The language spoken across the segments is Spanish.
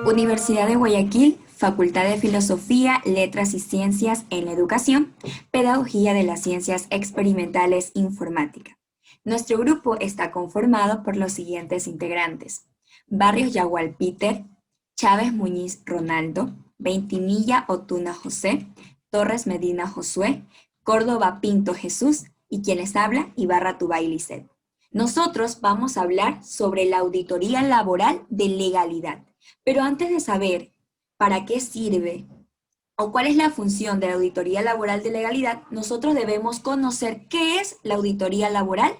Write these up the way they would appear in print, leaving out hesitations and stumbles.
Universidad de Guayaquil, Facultad de Filosofía, Letras y Ciencias en la Educación, Pedagogía de las Ciencias Experimentales Informática. Nuestro grupo está conformado por los siguientes integrantes: Barrios Yagual Peter, Chávez Muñiz Ronaldo, Veintimilla Otuna José, Torres Medina Josué, Córdoba Pinto Jesús y quien les habla, Ibarra Tubay Lisset. Nosotros vamos a hablar sobre la auditoría laboral de legalidad. Pero antes de saber para qué sirve o cuál es la función de la auditoría laboral de legalidad, nosotros debemos conocer qué es la auditoría laboral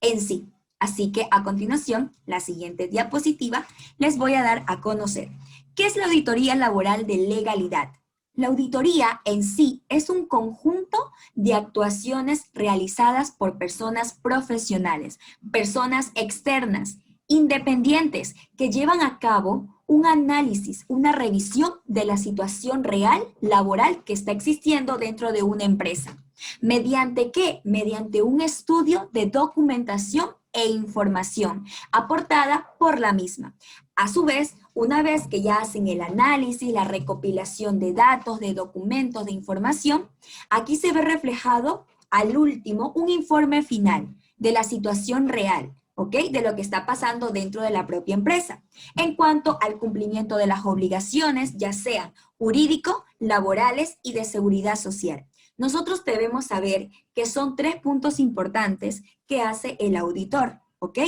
en sí. Así que a continuación, la siguiente diapositiva, les voy a dar a conocer qué es la auditoría laboral de legalidad. La auditoría en sí es un conjunto de actuaciones realizadas por personas profesionales, personas externas, independientes, que llevan a cabo un análisis, una revisión de la situación real laboral que está existiendo dentro de una empresa. ¿Mediante qué? Mediante un estudio de documentación e información aportada por la misma. A su vez, una vez que ya hacen el análisis, la recopilación de datos, de documentos, de información, aquí se ve reflejado al último un informe final de la situación real, ¿ok? De lo que está pasando dentro de la propia empresa. En cuanto al cumplimiento de las obligaciones, ya sean jurídico, laborales y de seguridad social. Nosotros debemos saber que son 3 puntos importantes que hace el auditor, ¿ok?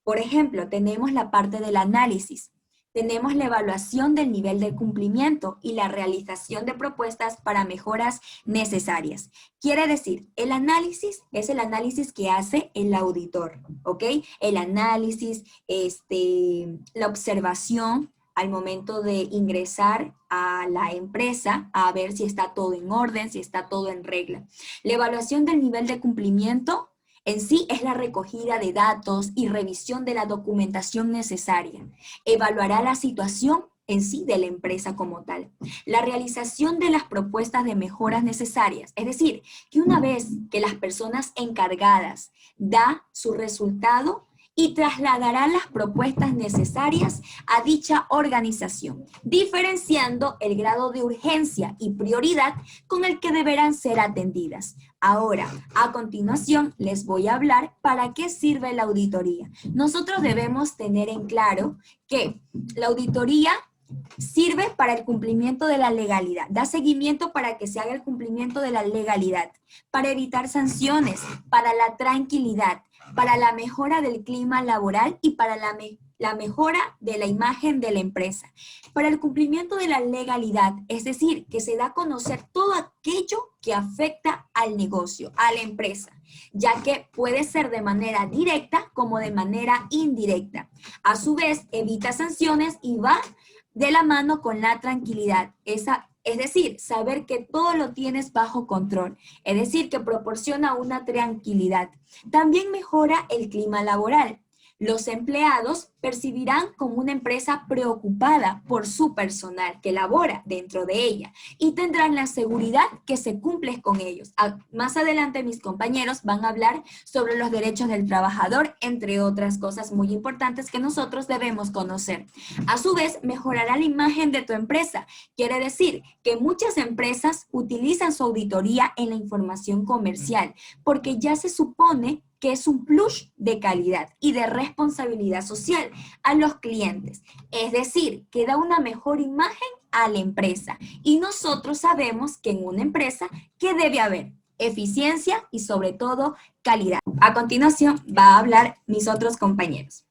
Por ejemplo, tenemos la parte del análisis, tenemos la evaluación del nivel de cumplimiento y la realización de propuestas para mejoras necesarias. Quiere decir, el análisis es el análisis que hace el auditor, ¿ok? El análisis, la observación al momento de ingresar a la empresa a ver si está todo en orden, si está todo en regla. La evaluación del nivel de cumplimiento en sí es la recogida de datos y revisión de la documentación necesaria. Evaluará la situación en sí de la empresa como tal. La realización de las propuestas de mejoras necesarias, es decir, que una vez que las personas encargadas da su resultado, y trasladará las propuestas necesarias a dicha organización, diferenciando el grado de urgencia y prioridad con el que deberán ser atendidas. Ahora, a continuación, les voy a hablar para qué sirve la auditoría. Nosotros debemos tener en claro que la auditoría sirve para el cumplimiento de la legalidad, da seguimiento para que se haga el cumplimiento de la legalidad, para evitar sanciones, para la tranquilidad, para la mejora del clima laboral y para la mejora de la imagen de la empresa. Para el cumplimiento de la legalidad, es decir, que se da a conocer todo aquello que afecta al negocio, a la empresa, ya que puede ser de manera directa como de manera indirecta. A su vez, evita sanciones y va de la mano con la tranquilidad. Es decir, saber que todo lo tienes bajo control, es decir, que proporciona una tranquilidad. También mejora el clima laboral. Los empleados percibirán como una empresa preocupada por su personal que labora dentro de ella y tendrán la seguridad que se cumple con ellos. Más adelante mis compañeros van a hablar sobre los derechos del trabajador, entre otras cosas muy importantes que nosotros debemos conocer. A su vez, mejorará la imagen de tu empresa. Quiere decir que muchas empresas utilizan su auditoría en la información comercial porque ya se supone que es un plus de calidad y de responsabilidad social a los clientes. Es decir, que da una mejor imagen a la empresa. Y nosotros sabemos que en una empresa, ¿qué debe haber? Eficiencia y sobre todo calidad. A continuación va a hablar mis otros compañeros.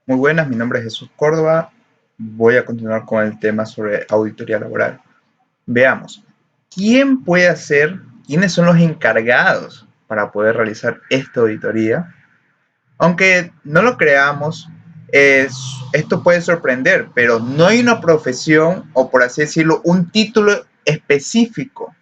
Muy buenas, mi nombre es Jesús Córdoba. Voy a continuar con el tema sobre auditoría laboral. Veamos, quiénes son los encargados para poder realizar esta auditoría? Aunque no lo creamos, esto puede sorprender, pero no hay una profesión o, por así decirlo, un título específico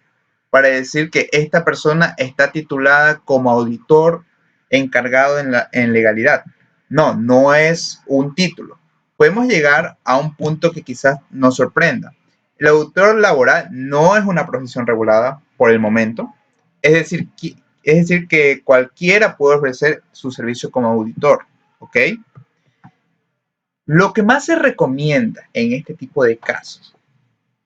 para decir que esta persona está titulada como auditor encargado en legalidad. No, no es un título. Podemos llegar a un punto que quizás nos sorprenda. El auditor laboral no es una profesión regulada por el momento, es decir, que cualquiera puede ofrecer su servicio como auditor, ¿ok? Lo que más se recomienda en este tipo de casos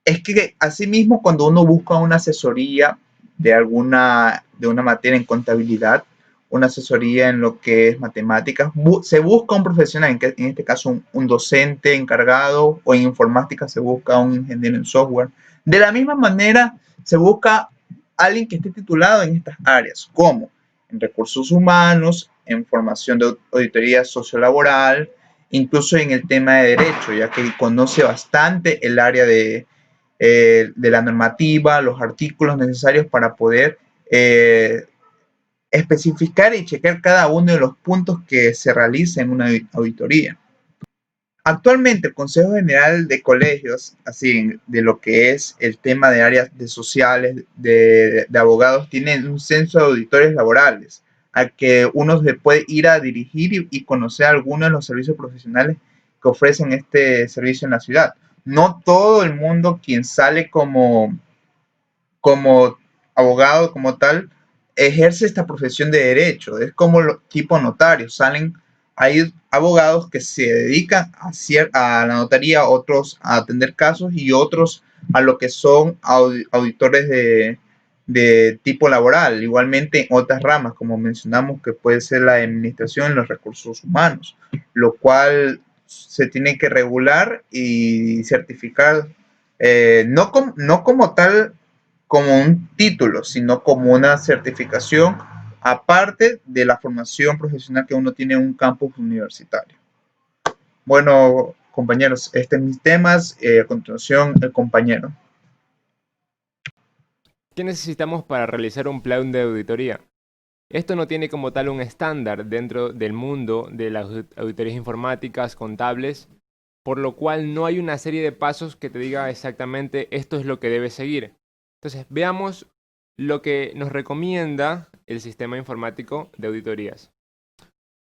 es que asimismo cuando uno busca una asesoría de una materia en contabilidad, una asesoría en lo que es matemáticas, se busca un profesional, en este caso un docente encargado, o en informática se busca un ingeniero en software. De la misma manera se busca alguien que esté titulado en estas áreas, como en recursos humanos, en formación de auditoría sociolaboral, incluso en el tema de derecho, ya que conoce bastante el área de la normativa, los artículos necesarios para poder especificar y checar cada uno de los puntos que se realiza en una auditoría. Actualmente el Consejo General de Colegios, así de lo que es el tema de áreas de sociales, de abogados, tiene un censo de auditores laborales, al que uno se puede ir a dirigir y conocer algunos de los servicios profesionales que ofrecen este servicio en la ciudad. No todo el mundo quien sale como abogado, como tal, ejerce esta profesión de derecho. Es como tipo notario. Hay abogados que se dedican a la notaría, otros a atender casos y otros a lo que son auditores de tipo laboral. Igualmente en otras ramas, como mencionamos, que puede ser la administración, los recursos humanos, lo cual se tiene que regular y certificar, no como tal como un título, sino como una certificación aparte de la formación profesional que uno tiene en un campus universitario. Bueno, compañeros, este es mis temas. A continuación, el compañero. ¿Qué necesitamos para realizar un plan de auditoría? Esto no tiene como tal un estándar dentro del mundo de las auditorías informáticas, contables, por lo cual no hay una serie de pasos que te diga exactamente esto es lo que debes seguir. Entonces, veamos lo que nos recomienda el sistema informático de auditorías.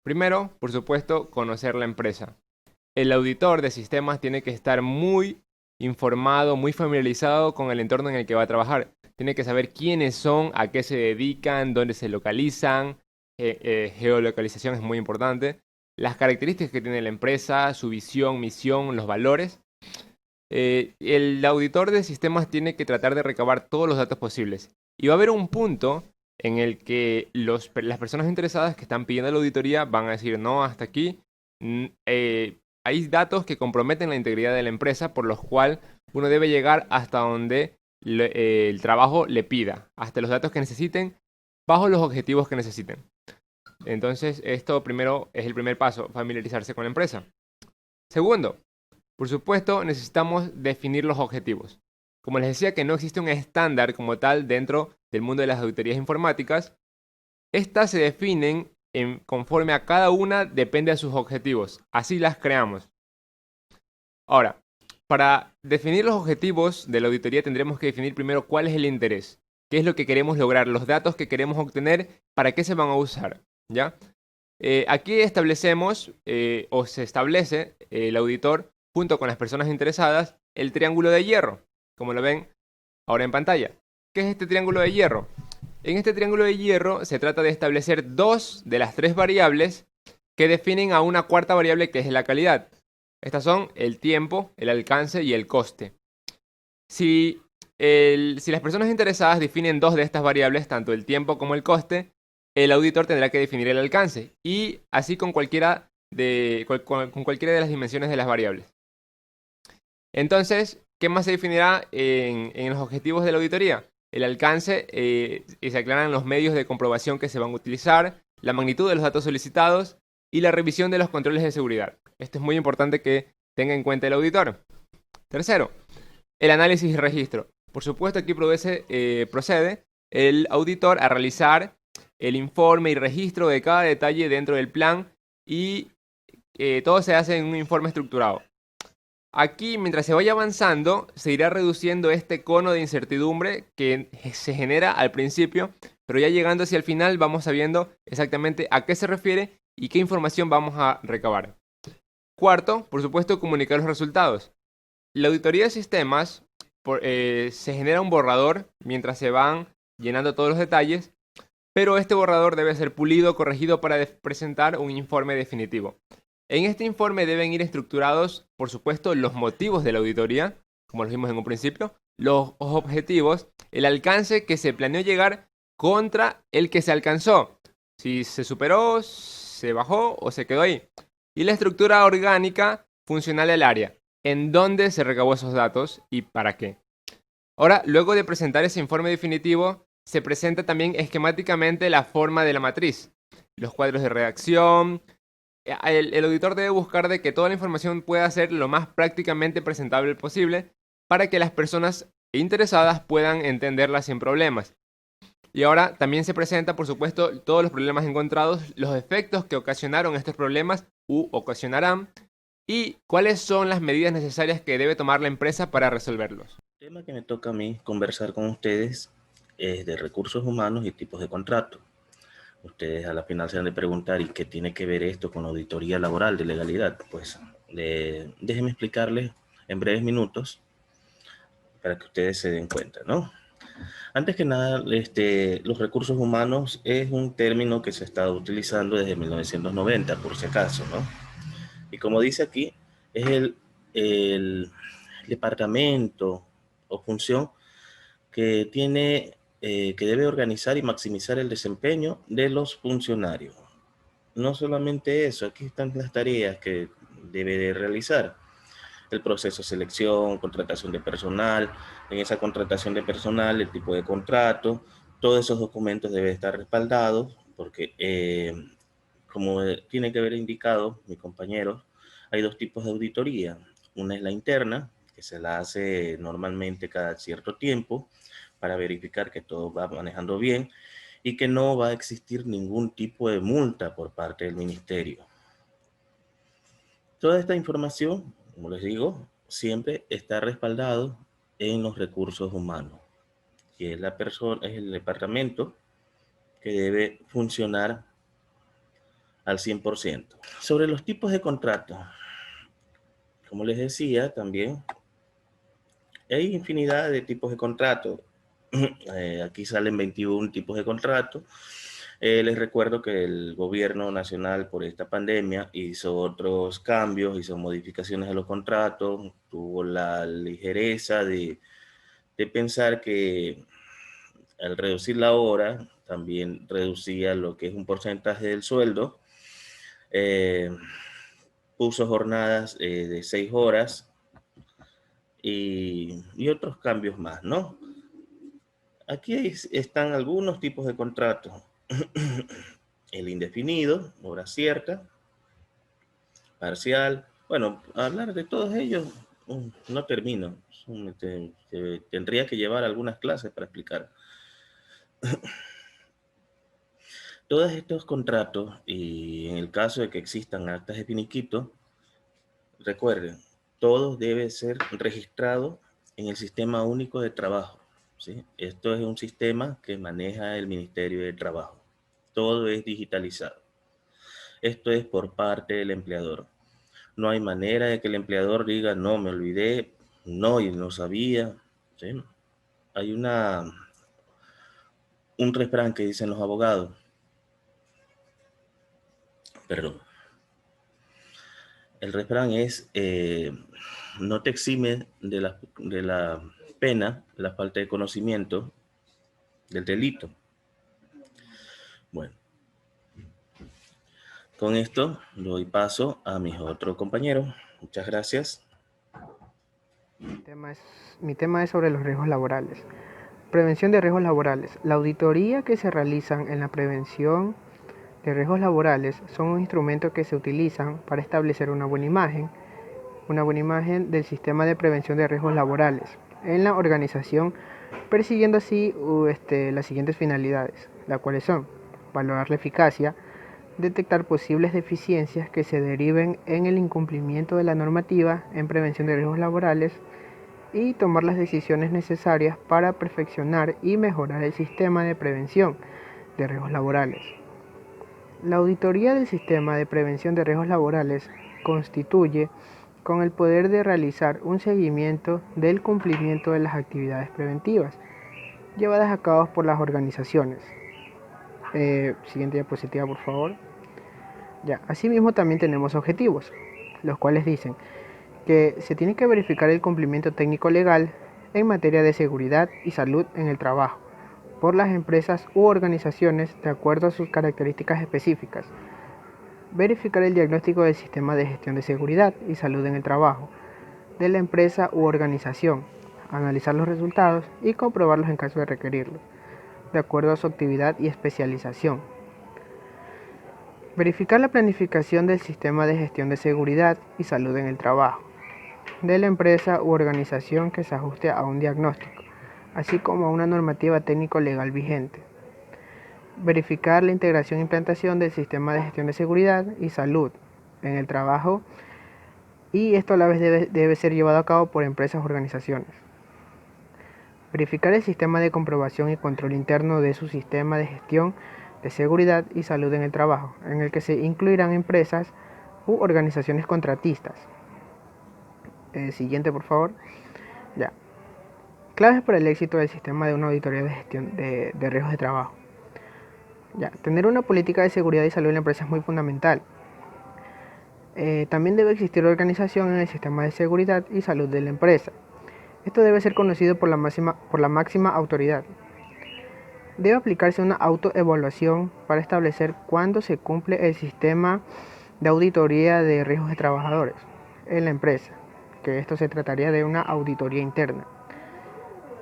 Primero, por supuesto, conocer la empresa. El auditor de sistemas tiene que estar muy informado, muy familiarizado con el entorno en el que va a trabajar. Tiene que saber quiénes son, a qué se dedican, dónde se localizan. Geolocalización es muy importante. Las características que tiene la empresa, su visión, misión, los valores. El auditor de sistemas tiene que tratar de recabar todos los datos posibles. Y va a haber un punto en el que las personas interesadas que están pidiendo la auditoría van a decir, no, hasta aquí. Hay datos que comprometen la integridad de la empresa, por los cuales uno debe llegar hasta donde el trabajo le pida, hasta los datos que necesiten, bajo los objetivos que necesiten. Entonces, esto primero es el primer paso, familiarizarse con la empresa. Segundo, por supuesto, necesitamos definir los objetivos. Como les decía que no existe un estándar como tal dentro del mundo de las auditorías informáticas, estas se definen conforme a cada una depende de sus objetivos. Así las creamos. Ahora, para definir los objetivos de la auditoría tendremos que definir primero cuál es el interés, qué es lo que queremos lograr, los datos que queremos obtener, para qué se van a usar, ¿ya? Aquí establecemos o se establece el auditor junto con las personas interesadas el triángulo de hierro, como lo ven ahora en pantalla. ¿Qué es este triángulo de hierro? En este triángulo de hierro se trata de establecer dos de las tres variables que definen a una cuarta variable que es la calidad. Estas son el tiempo, el alcance y el coste. Si las personas interesadas definen dos de estas variables, tanto el tiempo como el coste, el auditor tendrá que definir el alcance, y así con cualquiera de las dimensiones de las variables. Entonces, ¿qué más se definirá en los objetivos de la auditoría? El alcance, y se aclaran los medios de comprobación que se van a utilizar, la magnitud de los datos solicitados y la revisión de los controles de seguridad. Esto es muy importante que tenga en cuenta el auditor. Tercero, el análisis y registro. Por supuesto, aquí procede el auditor a realizar el informe y registro de cada detalle dentro del plan, y todo se hace en un informe estructurado. Aquí, mientras se vaya avanzando, se irá reduciendo este cono de incertidumbre que se genera al principio, pero ya llegando hacia el final vamos sabiendo exactamente a qué se refiere y qué información vamos a recabar. Cuarto, por supuesto, comunicar los resultados. La auditoría de sistemas se genera un borrador mientras se van llenando todos los detalles, pero este borrador debe ser pulido, corregido para presentar un informe definitivo. En este informe deben ir estructurados, por supuesto, los motivos de la auditoría, como lo vimos en un principio, los objetivos, el alcance que se planeó llegar contra el que se alcanzó, si se superó, se bajó o se quedó ahí, y la estructura orgánica funcional del área, en dónde se recabó esos datos y para qué. Ahora, luego de presentar ese informe definitivo, se presenta también esquemáticamente la forma de la matriz, los cuadros de redacción. El auditor debe buscar de que toda la información pueda ser lo más prácticamente presentable posible para que las personas interesadas puedan entenderla sin problemas. Y ahora también se presenta, por supuesto, todos los problemas encontrados, los efectos que ocasionaron estos problemas u ocasionarán y cuáles son las medidas necesarias que debe tomar la empresa para resolverlos. El tema que me toca a mí conversar con ustedes es de recursos humanos y tipos de contrato. Ustedes a la final se han de preguntar, ¿y qué tiene que ver esto con auditoría laboral de legalidad? Pues déjenme explicarles en breves minutos para que ustedes se den cuenta, ¿no? Antes que nada, los recursos humanos es un término que se ha estado utilizando desde 1990, por si acaso, ¿no? Y como dice aquí, es el departamento o función que que debe organizar y maximizar el desempeño de los funcionarios. No solamente eso, aquí están las tareas que debe de realizar. El proceso de selección, contratación de personal, en esa contratación de personal, el tipo de contrato, todos esos documentos deben estar respaldados porque, como tiene que haber indicado mi compañero, hay dos tipos de auditoría. Una es la interna, que se la hace normalmente cada cierto tiempo para verificar que todo va manejando bien y que no va a existir ningún tipo de multa por parte del ministerio. Toda esta información, como les digo, siempre está respaldado en los recursos humanos, que es es el departamento que debe funcionar al 100%. Sobre los tipos de contratos, como les decía, también hay infinidad de tipos de contratos. Aquí salen 21 tipos de contratos. Les recuerdo que el gobierno nacional por esta pandemia hizo otros cambios, hizo modificaciones a los contratos, tuvo la ligereza de pensar que al reducir la hora, también reducía lo que es un porcentaje del sueldo. Puso jornadas de 6 horas y otros cambios más, ¿no? Aquí están algunos tipos de contratos. El indefinido, hora cierta, parcial. Bueno, hablar de todos ellos no termino. Tendría que llevar algunas clases para explicar. Todos estos contratos, y en el caso de que existan actas de finiquito, recuerden, todo debe ser registrado en el Sistema Único de Trabajo, ¿sí? Esto es un sistema que maneja el Ministerio de Trabajo. Todo es digitalizado. Esto es por parte del empleador. No hay manera de que el empleador diga, no, me olvidé, no, y no sabía, ¿sí? Hay un refrán que dicen los abogados, perdón, el refrán es, no te exime de la pena, la falta de conocimiento del delito. Bueno, con esto doy paso a mis otros compañeros. Muchas gracias. Mi tema es sobre los riesgos laborales. Prevención de riesgos laborales. La auditoría que se realizan en la prevención de riesgos laborales son un instrumento que se utilizan para establecer una buena imagen del sistema de prevención de riesgos laborales en la organización, persiguiendo así las siguientes finalidades, las cuales son valorar la eficacia, detectar posibles deficiencias que se deriven en el incumplimiento de la normativa en prevención de riesgos laborales y tomar las decisiones necesarias para perfeccionar y mejorar el sistema de prevención de riesgos laborales. La auditoría del sistema de prevención de riesgos laborales constituye con el poder de realizar un seguimiento del cumplimiento de las actividades preventivas llevadas a cabo por las organizaciones. Siguiente diapositiva, por favor. Ya, asimismo también tenemos objetivos, los cuales dicen que se tiene que verificar el cumplimiento técnico legal en materia de seguridad y salud en el trabajo por las empresas u organizaciones de acuerdo a sus características específicas. Verificar el diagnóstico del sistema de gestión de seguridad y salud en el trabajo de la empresa u organización, analizar los resultados y comprobarlos en caso de requerirlo, de acuerdo a su actividad y especialización. Verificar la planificación del sistema de gestión de seguridad y salud en el trabajo de la empresa u organización que se ajuste a un diagnóstico, así como a una normativa técnico-legal vigente. Verificar la integración e implantación del sistema de gestión de seguridad y salud en el trabajo, y esto a la vez debe ser llevado a cabo por empresas o organizaciones. Verificar el sistema de comprobación y control interno de su sistema de gestión de seguridad y salud en el trabajo, en el que se incluirán empresas u organizaciones contratistas. Siguiente, por favor. Ya. Claves para el éxito del sistema de una auditoría de gestión de riesgos de trabajo. Ya. Tener una política de seguridad y salud en la empresa es muy fundamental. También debe existir organización en el sistema de seguridad y salud de la empresa. Esto debe ser conocido por la máxima autoridad. Debe aplicarse una autoevaluación para establecer cuándo se cumple el sistema de auditoría de riesgos de trabajadores en la empresa, que esto se trataría de una auditoría interna.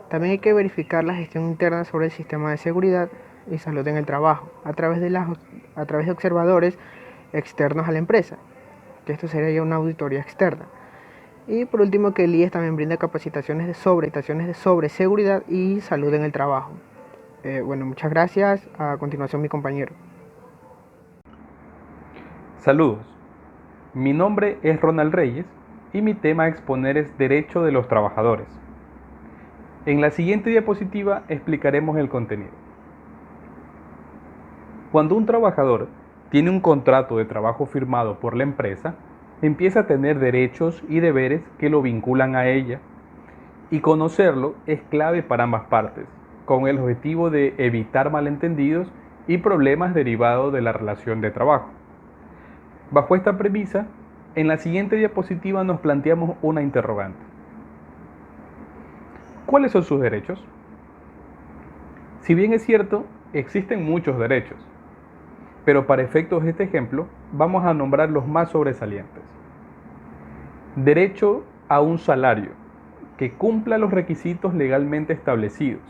También hay que verificar la gestión interna sobre el sistema de seguridad y salud en el trabajo a través de observadores externos a la empresa, que esto sería una auditoría externa. Y por último, que el IES también brinda capacitaciones sobre seguridad y salud en el trabajo. Bueno, muchas gracias. A continuación, mi compañero. Saludos. Mi nombre es Ronald Reyes y mi tema a exponer es Derecho de los Trabajadores. En la siguiente diapositiva explicaremos el contenido. Cuando un trabajador tiene un contrato de trabajo firmado por la empresa, empieza a tener derechos y deberes que lo vinculan a ella, y conocerlo es clave para ambas partes, con el objetivo de evitar malentendidos y problemas derivados de la relación de trabajo. Bajo esta premisa, en la siguiente diapositiva nos planteamos una interrogante. ¿Cuáles son sus derechos? Si bien es cierto, existen muchos derechos, pero para efectos de este ejemplo, vamos a nombrar los más sobresalientes. Derecho a un salario que cumpla los requisitos legalmente establecidos.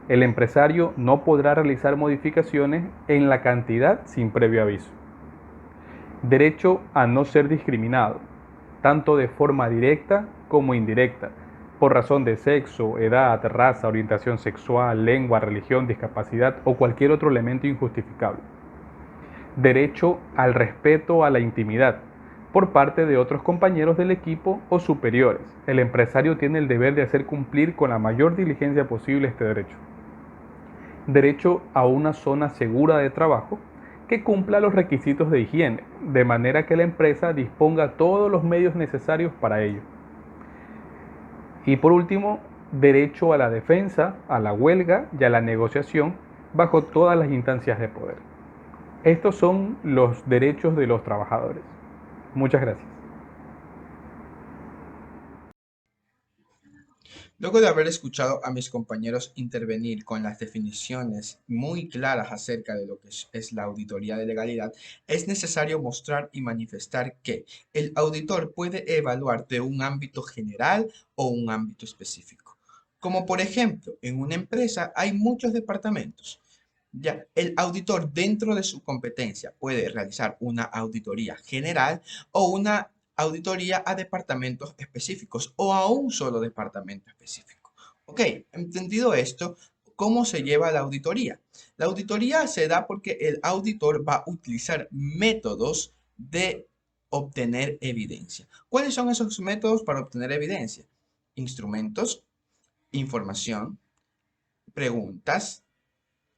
El empresario no podrá realizar modificaciones en la cantidad sin previo aviso. Derecho a no ser discriminado, tanto de forma directa como indirecta, por razón de sexo, edad, raza, orientación sexual, lengua, religión, discapacidad o cualquier otro elemento injustificable. Derecho al respeto a la intimidad por parte de otros compañeros del equipo o superiores. El empresario tiene el deber de hacer cumplir con la mayor diligencia posible este derecho. Derecho a una zona segura de trabajo que cumpla los requisitos de higiene, de manera que la empresa disponga todos los medios necesarios para ello. Y por último, derecho a la defensa, a la huelga y a la negociación bajo todas las instancias de poder. Estos son los derechos de los trabajadores. Muchas gracias. Luego de haber escuchado a mis compañeros intervenir con las definiciones muy claras acerca de lo que es la auditoría de legalidad, es necesario mostrar y manifestar que el auditor puede evaluar de un ámbito general o un ámbito específico. Como por ejemplo, en una empresa hay muchos departamentos. Ya, el auditor dentro de su competencia puede realizar una auditoría general o una auditoría a departamentos específicos o a un solo departamento específico. Ok, entendido esto, ¿cómo se lleva la auditoría? La auditoría se da porque el auditor va a utilizar métodos de obtener evidencia. ¿Cuáles son esos métodos para obtener evidencia? Instrumentos, información, preguntas,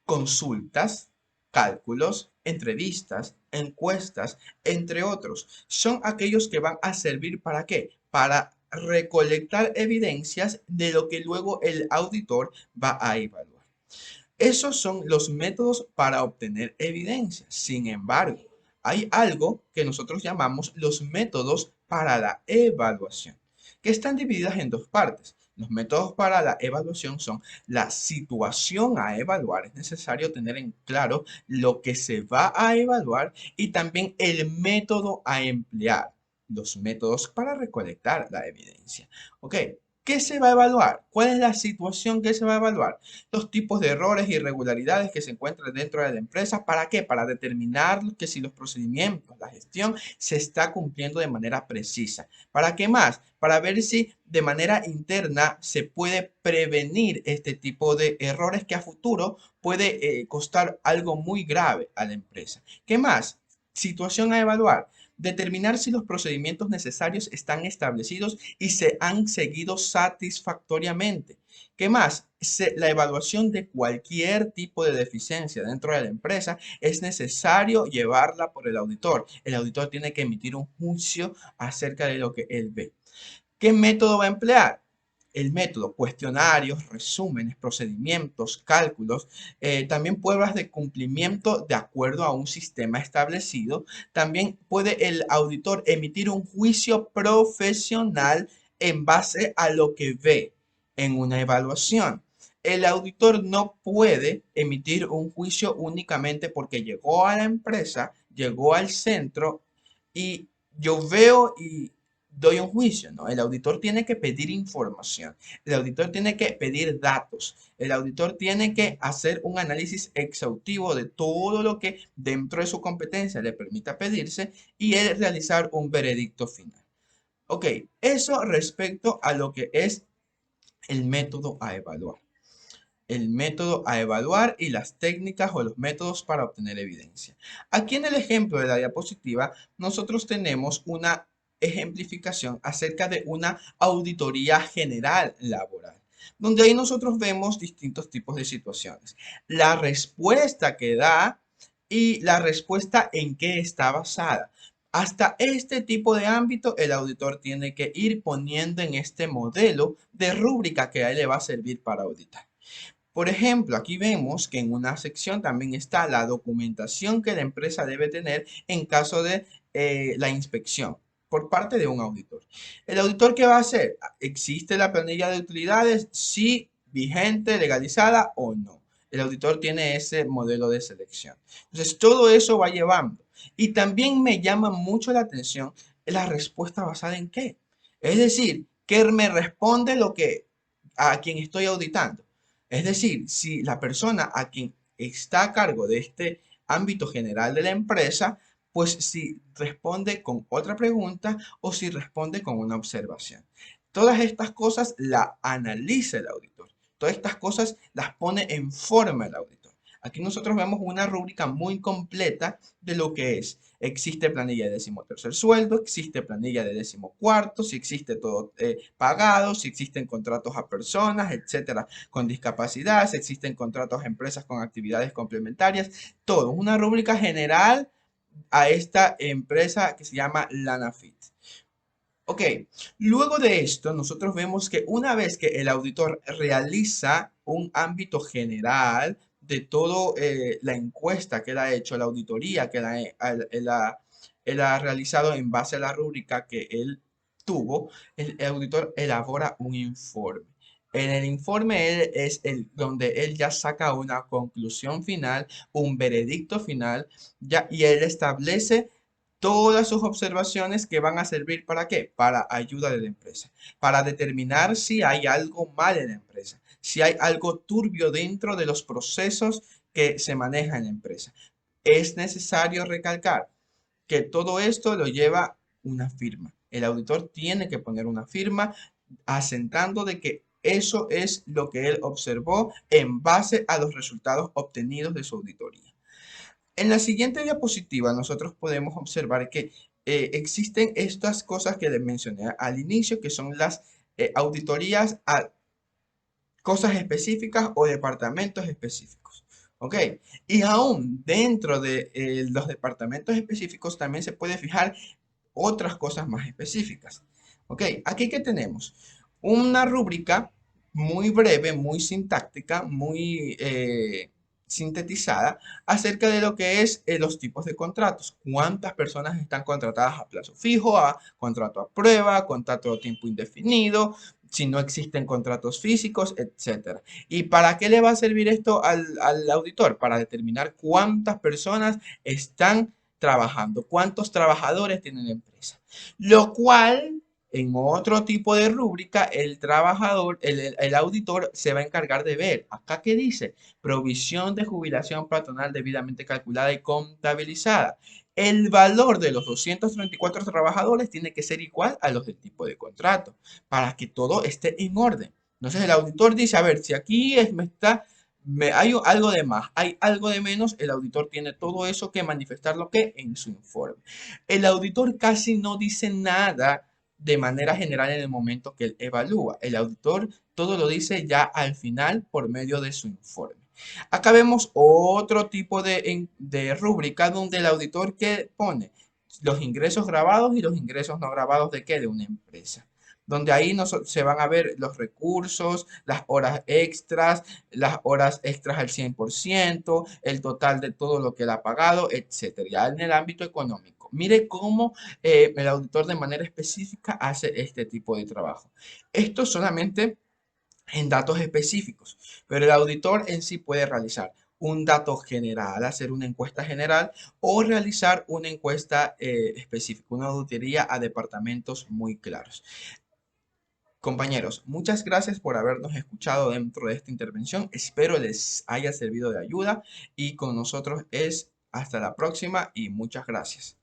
consultas, cálculos, entrevistas, encuestas, entre otros. Son aquellos que van a servir ¿para qué? Para recolectar evidencias de lo que luego el auditor va a evaluar. Esos son los métodos para obtener evidencia. Sin embargo, hay algo que nosotros llamamos los métodos para la evaluación, que están divididas en dos partes. Los métodos para la evaluación son la situación a evaluar. Es necesario tener en claro lo que se va a evaluar y también el método a emplear, los métodos para recolectar la evidencia. ¿Ok? ¿Qué se va a evaluar? ¿Cuál es la situación que se va a evaluar? Los tipos de errores e irregularidades que se encuentran dentro de la empresa. ¿Para qué? Para determinar que si los procedimientos, la gestión se está cumpliendo de manera precisa. ¿Para qué más? Para ver si de manera interna se puede prevenir este tipo de errores que a futuro puede costar algo muy grave a la empresa. ¿Qué más? Situación a evaluar. Determinar si los procedimientos necesarios están establecidos y se han seguido satisfactoriamente. ¿Qué más? La evaluación de cualquier tipo de deficiencia dentro de la empresa es necesario llevarla por el auditor. El auditor tiene que emitir un juicio acerca de lo que él ve. ¿Qué método va a emplear? El método, cuestionarios, resúmenes, procedimientos, cálculos, también pruebas de cumplimiento de acuerdo a un sistema establecido. También puede el auditor emitir un juicio profesional en base a lo que ve en una evaluación. El auditor no puede emitir un juicio únicamente porque llegó a la empresa, llegó al centro y yo veo y doy un juicio, ¿no? El auditor tiene que pedir información, el auditor tiene que pedir datos, el auditor tiene que hacer un análisis exhaustivo de todo lo que dentro de su competencia le permita pedirse y él realizar un veredicto final. Ok, eso respecto a lo que es el método a evaluar. El método a evaluar y las técnicas o los métodos para obtener evidencia. Aquí en el ejemplo de la diapositiva, nosotros tenemos una ejemplificación acerca de una auditoría general laboral, donde ahí nosotros vemos distintos tipos de situaciones. La respuesta que da y la respuesta en qué está basada. Hasta este tipo de ámbito, el auditor tiene que ir poniendo en este modelo de rúbrica que a él le va a servir para auditar. Por ejemplo, aquí vemos que en una sección también está la documentación que la empresa debe tener en caso de la inspección por parte de un auditor. ¿El auditor qué va a hacer? ¿Existe la planilla de utilidades? Sí, vigente, legalizada o no. El auditor tiene ese modelo de selección. Entonces, todo eso va llevando. Y también me llama mucho la atención la respuesta basada en qué. Es decir, que me responde lo que a quien estoy auditando. Es decir, si la persona a quien está a cargo de este ámbito general de la empresa, pues si responde con otra pregunta o si responde con una observación. Todas estas cosas las analiza el auditor. Todas estas cosas las pone en forma el auditor. Aquí nosotros vemos una rúbrica muy completa de lo que es. Existe planilla de 13º sueldo, existe planilla de 14º, si existe todo pagado, si existen contratos a personas, etcétera, con discapacidad, si existen contratos a empresas con actividades complementarias, todo. Una rúbrica general a esta empresa que se llama Lanafit. Ok, luego de esto, nosotros vemos que una vez que el auditor realiza un ámbito general de todo la encuesta que él ha hecho, la auditoría que él ha realizado en base a la rúbrica que él tuvo, el auditor elabora un informe. En el informe es donde él ya saca una conclusión final, un veredicto final, ya, y él establece todas sus observaciones que van a servir ¿para qué? Para ayuda de la empresa, para determinar si hay algo mal en la empresa, si hay algo turbio dentro de los procesos que se manejan en la empresa. Es necesario recalcar que todo esto lo lleva una firma. El auditor tiene que poner una firma asentando de que eso es lo que él observó en base a los resultados obtenidos de su auditoría. En la siguiente diapositiva nosotros podemos observar que existen estas cosas que les mencioné al inicio, que son las auditorías a cosas específicas o departamentos específicos. ¿Ok? Y aún dentro de los departamentos específicos también se puede fijar otras cosas más específicas. ¿Ok? Aquí que tenemos una rúbrica muy breve, muy sintáctica, muy sintetizada acerca de lo que es los tipos de contratos. ¿Cuántas personas están contratadas a plazo fijo, a contrato a prueba, contrato a tiempo indefinido, si no existen contratos físicos, etcétera? ¿Y para qué le va a servir esto al auditor? Para determinar cuántas personas están trabajando, cuántos trabajadores tiene la empresa. Lo cual, en otro tipo de rúbrica, el trabajador, el auditor se va a encargar de ver. Acá, ¿qué dice? Provisión de jubilación patronal debidamente calculada y contabilizada. El valor de los 234 trabajadores tiene que ser igual a los del tipo de contrato para que todo esté en orden. Entonces el auditor dice, a ver, si aquí hay algo de más, hay algo de menos, el auditor tiene todo eso que manifestarlo que en su informe. El auditor casi no dice nada de manera general en el momento que él evalúa. El auditor todo lo dice ya al final por medio de su informe. Acá vemos otro tipo de rúbrica donde el auditor que pone los ingresos grabados y los ingresos no grabados de qué, de una empresa. Donde ahí se van a ver los recursos, las horas extras al 100%, el total de todo lo que él ha pagado, etcétera. Ya en el ámbito económico. Mire cómo el auditor de manera específica hace este tipo de trabajo. Esto solamente en datos específicos, pero el auditor en sí puede realizar un dato general, hacer una encuesta general o realizar una encuesta específica, una auditoría a departamentos muy claros. Compañeros, muchas gracias por habernos escuchado dentro de esta intervención. Espero les haya servido de ayuda y con nosotros es hasta la próxima y muchas gracias.